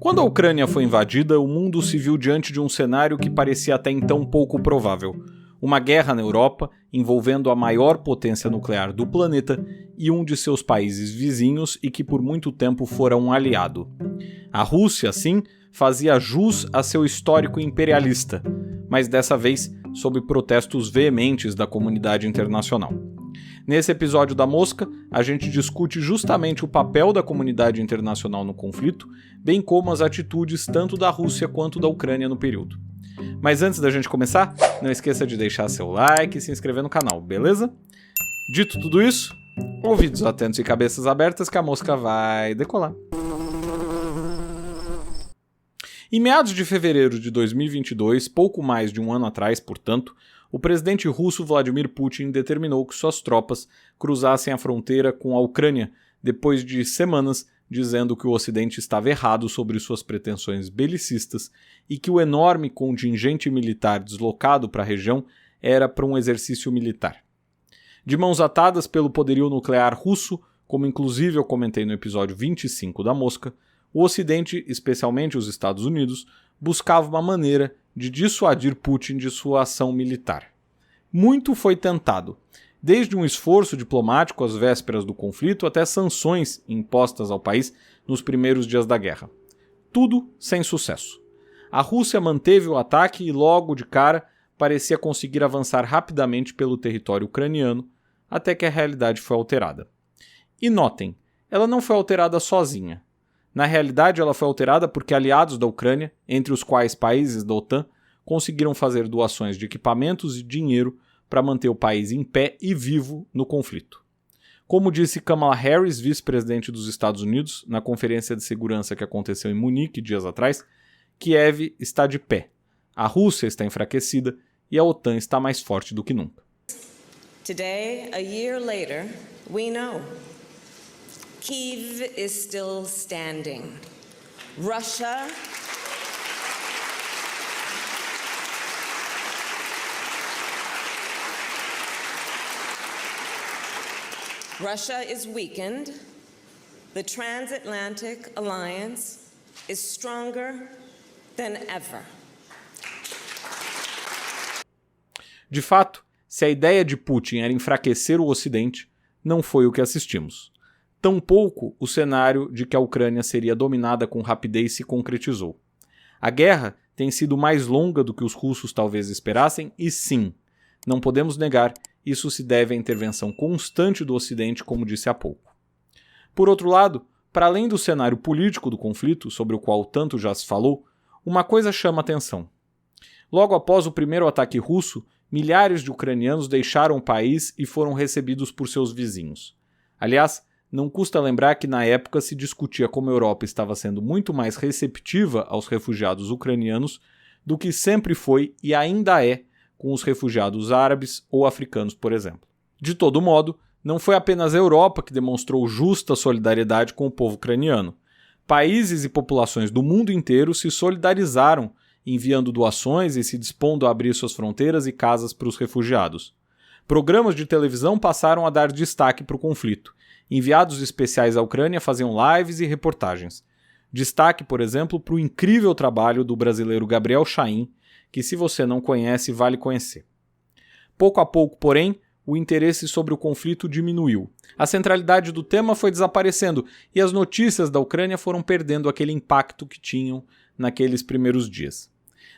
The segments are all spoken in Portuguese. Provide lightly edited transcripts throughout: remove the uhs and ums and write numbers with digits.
Quando a Ucrânia foi invadida, o mundo se viu diante de um cenário que parecia até então pouco provável. Uma guerra na Europa, envolvendo a maior potência nuclear do planeta e um de seus países vizinhos e que por muito tempo fora um aliado. A Rússia, assim, fazia jus a seu histórico imperialista, mas dessa vez sob protestos veementes da comunidade internacional. Nesse episódio da Mosca, a gente discute justamente o papel da comunidade internacional no conflito, bem como as atitudes tanto da Rússia quanto da Ucrânia no período. Mas antes da gente começar, não esqueça de deixar seu like e se inscrever no canal, beleza? Dito tudo isso, ouvidos atentos e cabeças abertas que a Mosca vai decolar. Em meados de fevereiro de 2022, pouco mais de um ano atrás, portanto, o presidente russo Vladimir Putin determinou que suas tropas cruzassem a fronteira com a Ucrânia, depois de semanas dizendo que o Ocidente estava errado sobre suas pretensões belicistas e que o enorme contingente militar deslocado para a região era para um exercício militar. De mãos atadas pelo poderio nuclear russo, como inclusive eu comentei no episódio 25 da Mosca, o Ocidente, especialmente os Estados Unidos, buscava uma maneira de dissuadir Putin de sua ação militar. Muito foi tentado, desde um esforço diplomático às vésperas do conflito até sanções impostas ao país nos primeiros dias da guerra. Tudo sem sucesso. A Rússia manteve o ataque e logo de cara parecia conseguir avançar rapidamente pelo território ucraniano, até que a realidade foi alterada. E notem, ela não foi alterada sozinha. Na realidade, ela foi alterada porque aliados da Ucrânia, entre os quais países da OTAN, conseguiram fazer doações de equipamentos e dinheiro para manter o país em pé e vivo no conflito. Como disse Kamala Harris, vice-presidente dos Estados Unidos, na conferência de segurança que aconteceu em Munique dias atrás, Kiev está de pé, a Rússia está enfraquecida e a OTAN está mais forte do que nunca. Today, a year later, we know. Kyiv is still standing. Russia is weakened. The transatlantic alliance is stronger than ever. De fato, se a ideia de Putin era enfraquecer o Ocidente, não foi o que assistimos. Tampouco o cenário de que a Ucrânia seria dominada com rapidez se concretizou. A guerra tem sido mais longa do que os russos talvez esperassem e sim, não podemos negar, isso se deve à intervenção constante do Ocidente, como disse há pouco. Por outro lado, para além do cenário político do conflito, sobre o qual tanto já se falou, uma coisa chama atenção. Logo após o primeiro ataque russo, milhares de ucranianos deixaram o país e foram recebidos por seus vizinhos. Aliás, não custa lembrar que na época se discutia como a Europa estava sendo muito mais receptiva aos refugiados ucranianos do que sempre foi e ainda é com os refugiados árabes ou africanos, por exemplo. De todo modo, não foi apenas a Europa que demonstrou justa solidariedade com o povo ucraniano. Países e populações do mundo inteiro se solidarizaram, enviando doações e se dispondo a abrir suas fronteiras e casas para os refugiados. Programas de televisão passaram a dar destaque para o conflito. Enviados especiais à Ucrânia faziam lives e reportagens. Destaque, por exemplo, para o incrível trabalho do brasileiro Gabriel Chain, que se você não conhece, vale conhecer. Pouco a pouco, porém, o interesse sobre o conflito diminuiu. A centralidade do tema foi desaparecendo e as notícias da Ucrânia foram perdendo aquele impacto que tinham naqueles primeiros dias.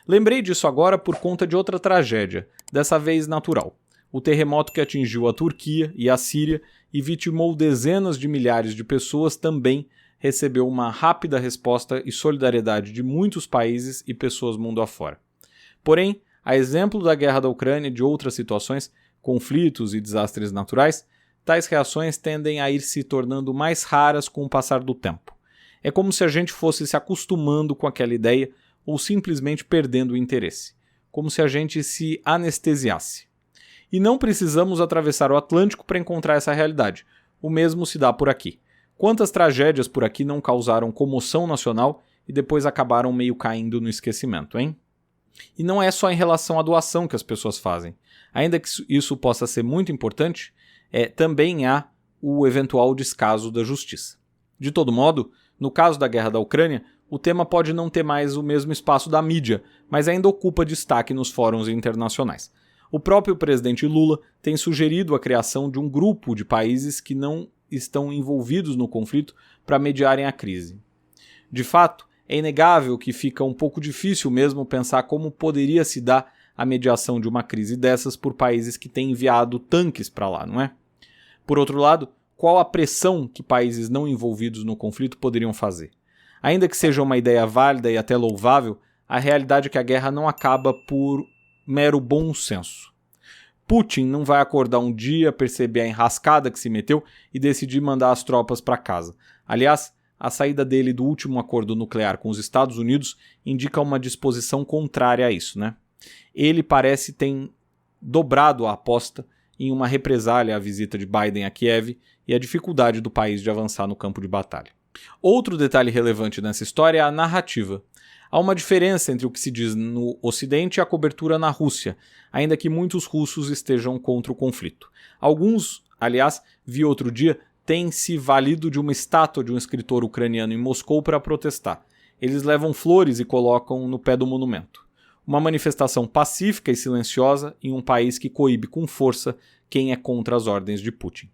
Lembrei disso agora por conta de outra tragédia, dessa vez natural. O terremoto que atingiu a Turquia e a Síria e vitimou dezenas de milhares de pessoas também recebeu uma rápida resposta e solidariedade de muitos países e pessoas mundo afora. Porém, a exemplo da guerra da Ucrânia e de outras situações, conflitos e desastres naturais, tais reações tendem a ir se tornando mais raras com o passar do tempo. É como se a gente fosse se acostumando com aquela ideia ou simplesmente perdendo o interesse. Como se a gente se anestesiasse. E não precisamos atravessar o Atlântico para encontrar essa realidade. O mesmo se dá por aqui. Quantas tragédias por aqui não causaram comoção nacional e depois acabaram meio caindo no esquecimento, hein? E não é só em relação à doação que as pessoas fazem. Ainda que isso possa ser muito importante, também há o eventual descaso da justiça. De todo modo, No caso da guerra da Ucrânia, o tema pode não ter mais o mesmo espaço da mídia, mas ainda ocupa destaque nos fóruns internacionais. O próprio presidente Lula tem sugerido a criação de um grupo de países que não estão envolvidos no conflito para mediarem a crise. De fato, é inegável que fica um pouco difícil mesmo pensar como poderia se dar a mediação de uma crise dessas por países que têm enviado tanques para lá, não é? Por outro lado, qual a pressão que países não envolvidos no conflito poderiam fazer? Ainda que seja uma ideia válida e até louvável, a realidade é que a guerra não acaba por mero bom senso. Putin não vai acordar um dia, perceber a enrascada que se meteu e decidir mandar as tropas para casa. Aliás, a saída dele do último acordo nuclear com os Estados Unidos indica uma disposição contrária a isso, né? Ele parece ter dobrado a aposta em uma represália à visita de Biden a Kiev e a dificuldade do país de avançar no campo de batalha. Outro detalhe relevante nessa história é a narrativa. Há uma diferença entre o que se diz no Ocidente e a cobertura na Rússia, ainda que muitos russos estejam contra o conflito. Alguns, aliás, vi outro dia, têm se valido de uma estátua de um escritor ucraniano em Moscou para protestar. Eles levam flores e colocam no pé do monumento. Uma manifestação pacífica e silenciosa em um país que coíbe com força quem é contra as ordens de Putin.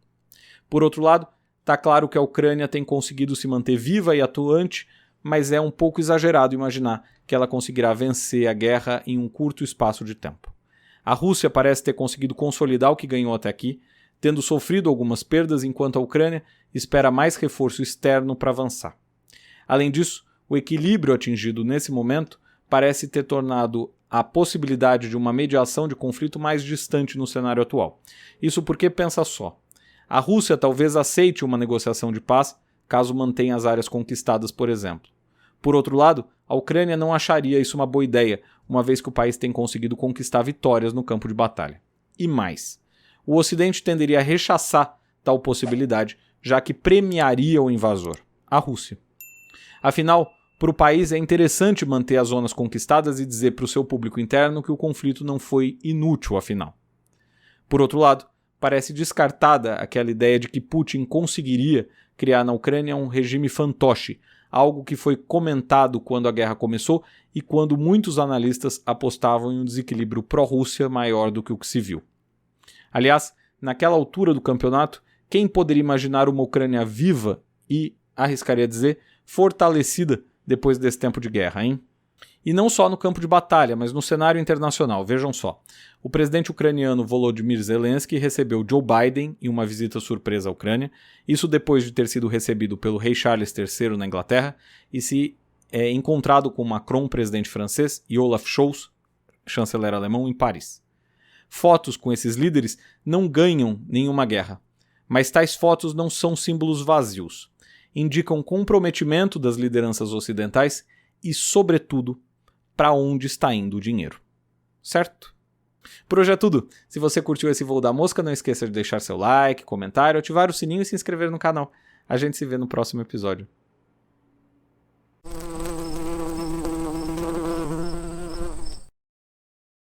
Por outro lado, está claro que a Ucrânia tem conseguido se manter viva e atuante, mas é um pouco exagerado imaginar que ela conseguirá vencer a guerra em um curto espaço de tempo. A Rússia parece ter conseguido consolidar o que ganhou até aqui, tendo sofrido algumas perdas, enquanto a Ucrânia espera mais reforço externo para avançar. Além disso, o equilíbrio atingido nesse momento parece ter tornado a possibilidade de uma mediação de conflito mais distante no cenário atual. Isso porque, pensa só, a Rússia talvez aceite uma negociação de paz caso mantenha as áreas conquistadas, por exemplo. Por outro lado, a Ucrânia não acharia isso uma boa ideia, uma vez que o país tem conseguido conquistar vitórias no campo de batalha. E mais, o Ocidente tenderia a rechaçar tal possibilidade, já que premiaria o invasor, a Rússia. Afinal, para o país é interessante manter as zonas conquistadas e dizer para o seu público interno que o conflito não foi inútil, afinal. Por outro lado, parece descartada aquela ideia de que Putin conseguiria criar na Ucrânia um regime fantoche, algo que foi comentado quando a guerra começou e quando muitos analistas apostavam em um desequilíbrio pró-Rússia maior do que o que se viu. Aliás, naquela altura do campeonato, quem poderia imaginar uma Ucrânia viva e, arriscaria dizer, fortalecida depois desse tempo de guerra, hein? E não só no campo de batalha, mas no cenário internacional, vejam só. O presidente ucraniano Volodymyr Zelensky recebeu Joe Biden em uma visita surpresa à Ucrânia, isso depois de ter sido recebido pelo rei Charles III na Inglaterra e se encontrado com Macron, presidente francês, e Olaf Scholz, chanceler alemão, em Paris. Fotos com esses líderes não ganham nenhuma guerra, mas tais fotos não são símbolos vazios. Indicam comprometimento das lideranças ocidentais e, sobretudo, para onde está indo o dinheiro. Certo? Por hoje é tudo. Se você curtiu esse voo da mosca, não esqueça de deixar seu like, comentário, ativar o sininho e se inscrever no canal. A gente se vê no próximo episódio.